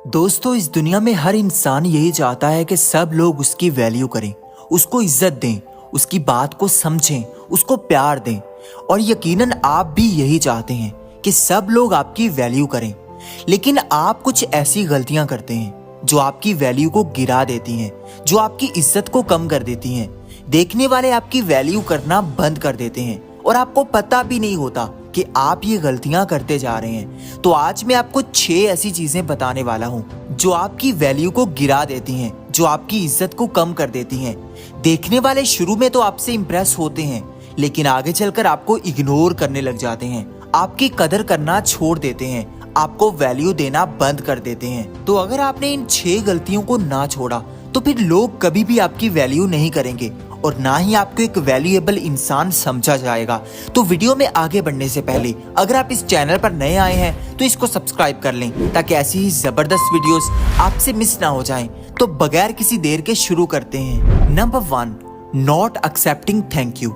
दोस्तों, इस दुनिया में हर इंसान यही चाहता है कि सब लोग उसकी वैल्यू करें, उसको इज्जत दें, उसकी बात को समझें, उसको प्यार दें। और यकीनन आप भी यही चाहते हैं कि सब लोग आपकी वैल्यू करें। लेकिन आप कुछ ऐसी गलतियां करते हैं जो आपकी वैल्यू को गिरा देती हैं, जो आपकी इज्जत को कम कर देती हैं। देखने वाले आपकी वैल्यू करना बंद कर देते हैं और आपको पता भी नहीं होता कि आप ये गलतियां करते जा रहे हैं। तो आज मैं आपको 6 ऐसी चीजें बताने वाला हूं जो आपकी वैल्यू को गिरा देती हैं, जो आपकी इज्जत को कम कर देती हैं। देखने वाले शुरू में तो आपसे इंप्रेस होते हैं, लेकिन आगे चलकर आपको इग्नोर करने लग जाते हैं, आपकी कदर करना छोड़ देते हैं, आपको वैल्यू देना बंद कर देते हैं। तो अगर आपने इन 6 गलतियों को ना छोड़ा तो फिर लोग कभी भी आपकी वैल्यू नहीं करेंगे और ना ही आपको एक वैल्यूएबल इंसान समझा जाएगा। तो वीडियो में आगे बढ़ने से पहले अगर आप इस चैनल पर नए आए हैं तो इसको सब्सक्राइब कर लें ताकि ऐसी ही जबरदस्त वीडियोस आपसे मिस ना हो जाएं। तो बगैर किसी देर के शुरू करते हैं। Number 1, not accepting thank you.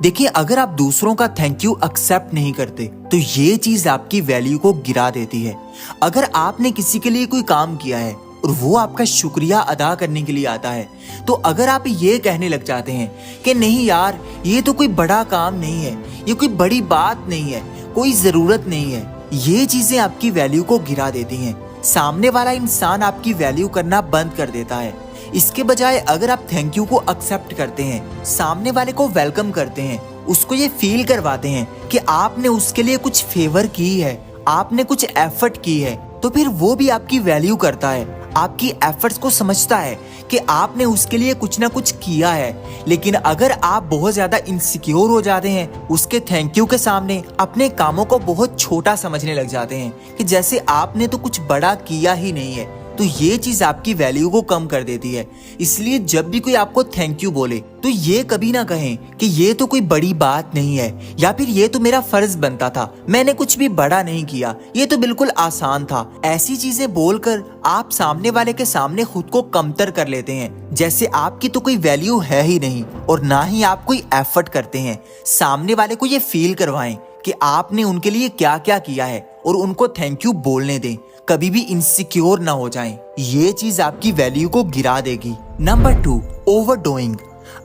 देखिए, अगर आप दूसरों का थैंक यू एक्सेप्ट नहीं करते तो ये चीज आपकी वैल्यू को गिरा देती है। अगर आपने किसी के लिए कोई काम किया है और वो आपका शुक्रिया अदा करने के लिए आता है, तो अगर आप ये कहने लग जाते हैं कि नहीं यार, ये तो कोई बड़ा काम नहीं है, ये कोई बड़ी बात नहीं है, कोई जरूरत नहीं है, ये चीजें आपकी वैल्यू को गिरा देती हैं। सामने वाला इंसान आपकी वैल्यू करना बंद कर देता है। इसके बजाय अगर आप थैंक यू को एक्सेप्ट करते हैं, सामने वाले को वेलकम करते हैं, उसको ये फील करवाते हैं कि आपने उसके लिए कुछ फेवर की है, आपने कुछ एफर्ट की है, तो फिर वो भी आपकी वैल्यू करता है, आपकी एफर्ट्स को समझता है कि आपने उसके लिए कुछ ना कुछ किया है। लेकिन अगर आप बहुत ज्यादा इनसिक्योर हो जाते हैं, उसके थैंक यू के सामने अपने कामों को बहुत छोटा समझने लग जाते हैं कि जैसे आपने तो कुछ बड़ा किया ही नहीं है, तो ये चीज आपकी वैल्यू को कम कर देती है। इसलिए जब भी कोई आपको थैंक यू बोले तो ये कभी ना कहें कि ये तो कोई बड़ी बात नहीं है, या फिर ये तो मेरा फर्ज बनता था, मैंने कुछ भी बड़ा नहीं किया, ये तो बिल्कुल आसान था। ऐसी चीजें बोलकर आप सामने वाले के सामने खुद को कमतर कर लेते हैं, जैसे आपकी तो कोई वैल्यू है ही नहीं और ना ही आप कोई एफर्ट करते हैं। सामने वाले को ये फील करवाएं कि आपने उनके लिए क्या क्या किया है और उनको थैंक यू बोलने दें। कभी भी इनसिक्योर ना हो जाएं, ये चीज आपकी वैल्यू को गिरा देगी। नंबर 2, ओवरडूइंग।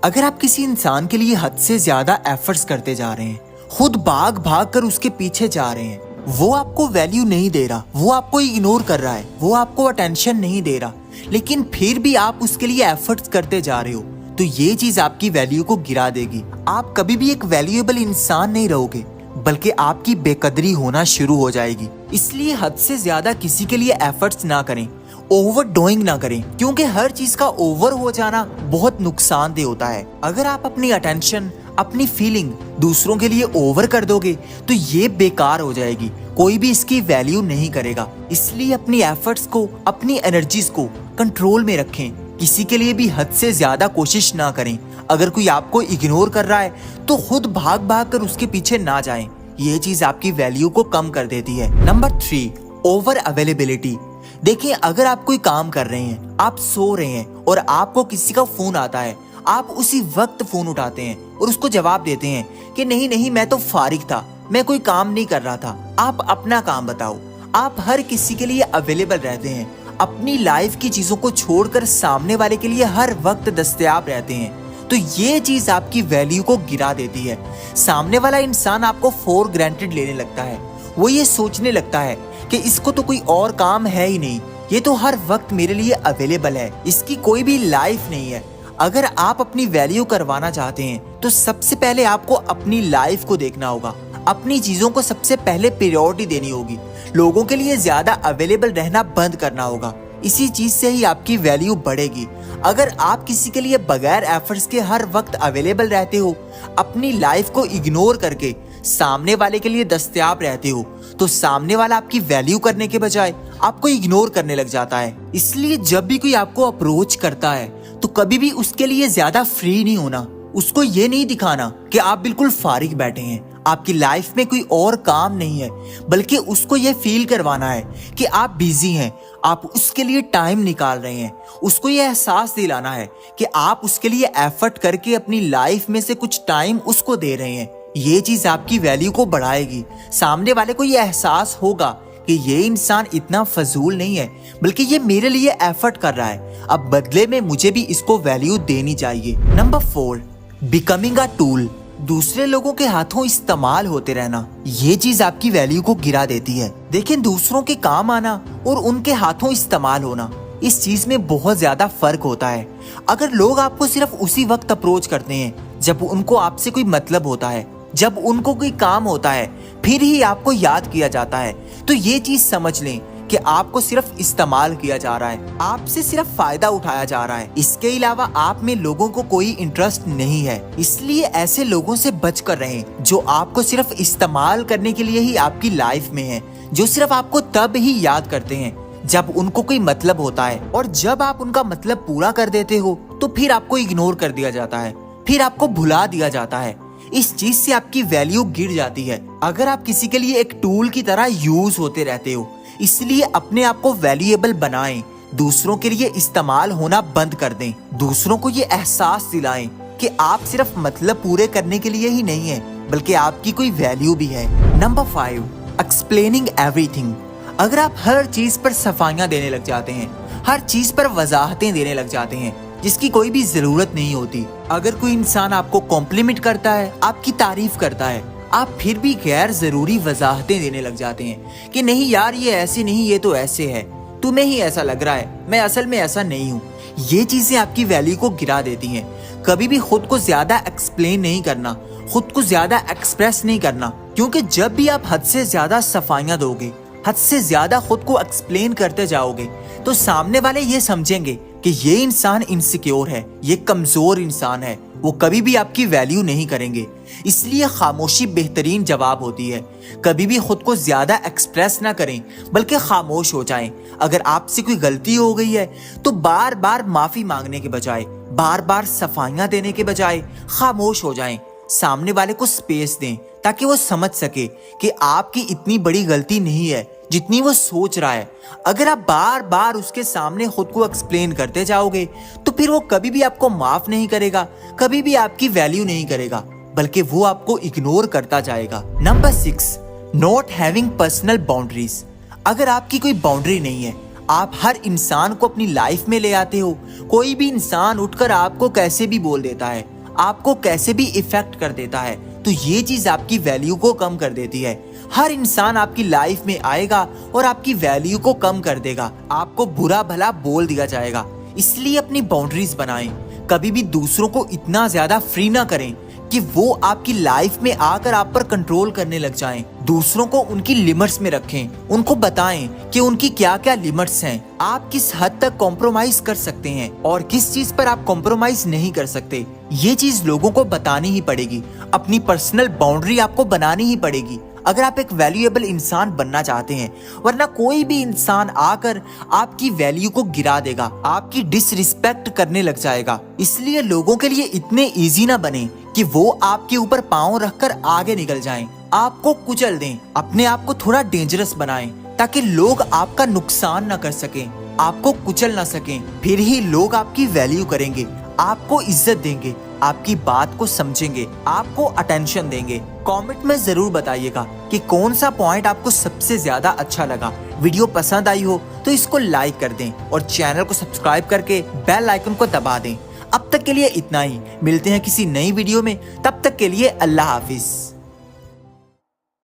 अगर आप किसी इंसान के लिए हद से ज्यादा एफर्ट्स करते जा रहे हैं, खुद भाग भाग कर उसके पीछे जा रहे हैं, वो आपको वैल्यू नहीं दे रहा, वो आपको इग्नोर कर रहा है, वो आपको अटेंशन नहीं दे रहा, लेकिन फिर भी आप उसके लिए एफर्ट्स करते जा रहे हो, तो ये चीज आपकी वैल्यू को गिरा देगी। आप कभी भी एक वैल्यूएबल इंसान नहीं रहोगे, बल्कि आपकी बेकदरी होना शुरू हो जाएगी। इसलिए हद से ज्यादा किसी के लिए एफर्ट्स ना करें, ओवरडूइंग ना करें, क्योंकि हर चीज का ओवर हो जाना बहुत नुकसानदेह होता है। अगर आप अपनी अटेंशन, अपनी फीलिंग दूसरों के लिए ओवर कर दोगे तो ये बेकार हो जाएगी, कोई भी इसकी वैल्यू नहीं करेगा। इसलिए अपनी एफर्ट्स को, अपनी एनर्जीज को कंट्रोल में रखें, किसी के लिए भी हद से ज्यादा कोशिश ना करें। अगर कोई आपको इग्नोर कर रहा है तो खुद भाग भाग कर उसके पीछे ना जाएं, ये चीज आपकी वैल्यू को कम कर देती है। Number 3, over availability. देखिए, अगर आप कोई काम कर रहे हैं, आप सो रहे हैं और आपको किसी का फोन आता है, आप उसी वक्त फोन उठाते हैं और उसको जवाब देते हैं कि नहीं नहीं, मैं तो फारिग था, मैं कोई काम नहीं कर रहा था, आप अपना काम बताओ। आप हर किसी के लिए अवेलेबल रहते हैं, अपनी लाइफ की चीजों को छोड़कर सामने वाले के लिए हर वक्त दस्तयाब रहते हैं, तो ये चीज आपकी वैल्यू को गिरा देती है। सामने वाला इंसान आपको फॉर ग्रांटेड लेने लगता है, वो ये सोचने लगता है कि इसको तो कोई और काम है ही नहीं, ये तो हर वक्त मेरे लिए अवेलेबल है, इसकी कोई भी लाइफ नहीं है। अगर आप अपनी वैल्यू करवाना चाहते हैं तो सबसे पहले आपको अपनी लाइफ को देखना होगा, अपनी चीजों को सबसे पहले प्रायोरिटी देनी होगी, लोगों के लिए ज्यादा अवेलेबल रहना बंद करना होगा। इसी चीज से ही आपकी वैल्यू बढ़ेगी। अगर आप किसी के लिए बगैर एफर्ट्स के हर वक्त अवेलेबल रहते हो, अपनी लाइफ को इग्नोर करके सामने वाले के लिए दस्तयाब रहते हो, तो सामने वाला आपकी वैल्यू करने के बजाय आपको इग्नोर करने लग जाता है। इसलिए जब भी कोई आपको अप्रोच करता है तो कभी भी उसके लिए ज्यादा फ्री नहीं होना, उसको ये नहीं दिखाना कि आप बिल्कुल फारिग बैठे हैं, आपकी लाइफ में कोई और काम नहीं है, बल्कि उसको ये फील करवाना है कि आप बिजी हैं, आप उसके लिए टाइम निकाल रहे हैं, उसको ये एहसास दिलाना है कि आप उसके लिए एफर्ट करके अपनी लाइफ में से कुछ टाइम उसको दे रहे हैं। ये चीज आपकी वैल्यू को बढ़ाएगी। सामने वाले को ये एहसास होगा कि ये इंसान इतना फजूल नहीं है, बल्कि ये मेरे लिए एफर्ट कर रहा है, अब बदले में मुझे भी इसको वैल्यू देनी चाहिए। Number 4, becoming a tool. दूसरे लोगों के हाथों इस्तेमाल होते रहना, ये चीज आपकी वैल्यू को गिरा देती है। देखिए, दूसरों के काम आना और उनके हाथों इस्तेमाल होना, इस चीज में बहुत ज्यादा फर्क होता है। अगर लोग आपको सिर्फ उसी वक्त अप्रोच करते हैं जब उनको आपसे कोई मतलब होता है, जब उनको कोई काम होता है, फिर ही आपको याद किया जाता है, तो ये चीज समझ लें कि आपको सिर्फ इस्तेमाल किया जा रहा है, आपसे सिर्फ फायदा उठाया जा रहा है। इसके अलावा आप में लोगों को कोई इंटरेस्ट नहीं है। इसलिए ऐसे लोगों से बच कर रहें जो आपको सिर्फ इस्तेमाल करने के लिए ही आपकी लाइफ में है, जो सिर्फ आपको तब ही याद करते हैं जब उनको कोई मतलब होता है, और जब आप उनका मतलब पूरा कर देते हो तो फिर आपको इग्नोर कर दिया जाता है, फिर आपको भुला दिया जाता है। इस चीज से आपकी वैल्यू गिर जाती है। अगर आप किसी के लिए एक टूल की तरह यूज होते रहते हो, इसलिए अपने आप को वैल्यूएबल बनाएं, दूसरों के लिए इस्तेमाल होना बंद कर दें। दूसरों को ये एहसास दिलाएं कि आप सिर्फ मतलब पूरे करने के लिए ही नहीं है, बल्कि आपकी कोई वैल्यू भी है। Number 5, explaining everything. अगर आप हर चीज पर सफाइयां देने लग जाते हैं, हर चीज पर वजाहतें देने लग जाते हैं जिसकी कोई भी जरूरत नहीं होती, अगर कोई इंसान आपको कॉम्प्लीमेंट करता है, आपकी तारीफ करता है, आप फिर भी गैर जरूरी वजाहतें देने लग जाते हैं कि नहीं यार, ये ऐसे नहीं, ये तो ऐसे है, तुम्हें ही ऐसा लग रहा है, मैं असल में ऐसा नहीं हूँ। ये चीजें आपकी वैल्यू को गिरा देती हैं। कभी भी खुद को ज्यादा एक्सप्लेन नहीं करना, खुद को ज्यादा एक्सप्रेस नहीं करना, क्योंकि जब भी आप हद से ज्यादा सफाइयां दोगे, हद से ज्यादा खुद को एक्सप्लेन करते जाओगे, तो सामने वाले ये समझेंगे कि ये इंसान इनसिक्योर है, ये कमजोर इंसान है, वो कभी भी आपकी वैल्यू नहीं करेंगे। इसलिए खामोशी बेहतरीन जवाब होती है। कभी भी खुद को ज्यादा एक्सप्रेस ना करें, बल्कि खामोश हो जाएं। अगर आपसे कोई गलती हो गई है तो बार बार माफी मांगने के बजाय, बार बार सफाइयां देने के बजाय खामोश हो जाएं। सामने वाले को स्पेस दें ताकि वो समझ सके कि आपकी इतनी बड़ी गलती नहीं है जितनी वो सोच रहा है। अगर आप बार बार उसके सामने खुद को एक्सप्लेन करते जाओगे तो फिर वो कभी भी आपको माफ नहीं करेगा, कभी भी आपकी वैल्यू नहीं करेगा, बल्कि वो आपको इग्नोर करता जाएगा। Number 6, not having personal boundaries. अगर आपकी कोई बाउंड्री नहीं है, आप हर इंसान को अपनी लाइफ में ले आते हो, कोई भी इंसान उठकर आपको कैसे भी बोल देता है, आपको कैसे भी इफेक्ट कर देता है, तो ये चीज आपकी वैल्यू को कम कर देती है। हर इंसान आपकी लाइफ में आएगा और आपकी वैल्यू को कम कर देगा, आपको बुरा भला बोल दिया जाएगा। इसलिए अपनी बाउंड्रीज बनाएं। कभी भी दूसरों को इतना ज्यादा फ्री ना करें कि वो आपकी लाइफ में आकर आप पर कंट्रोल करने लग जाएं। दूसरों को उनकी लिमिट्स में रखें, उनको बताएं कि उनकी क्या क्या लिमिट्स हैं, आप किस हद तक कॉम्प्रोमाइज कर सकते हैं और किस चीज पर आप कॉम्प्रोमाइज नहीं कर सकते। ये चीज लोगों को बतानी ही पड़ेगी, अपनी पर्सनल बाउंड्री आपको बनानी ही पड़ेगी अगर आप एक वैल्यूएबल इंसान बनना चाहते हैं, वरना कोई भी इंसान आकर आपकी वैल्यू को गिरा देगा, आपकी डिसरिस्पेक्ट करने लग जाएगा। इसलिए लोगों के लिए इतने इजी ना बने कि वो आपके ऊपर पांव रखकर आगे निकल जाएं, आपको कुचल दें। अपने आप को थोड़ा डेंजरस बनाएं ताकि लोग आपका नुकसान ना कर सकें, आपको कुचल ना सकें। फिर ही लोग आपकी वैल्यू करेंगे, आपको इज्जत देंगे, आपकी बात को समझेंगे, आपको अटेंशन देंगे। कमेंट में जरूर बताइएगा कि कौन सा पॉइंट आपको सबसे ज्यादा अच्छा लगा। वीडियो पसंद आई हो तो इसको लाइक कर दें और चैनल को सब्सक्राइब करके बेल आइकन को दबा दें। अब तक के लिए इतना ही, मिलते हैं किसी नई वीडियो में, तब तक के लिए अल्लाह हाफिज।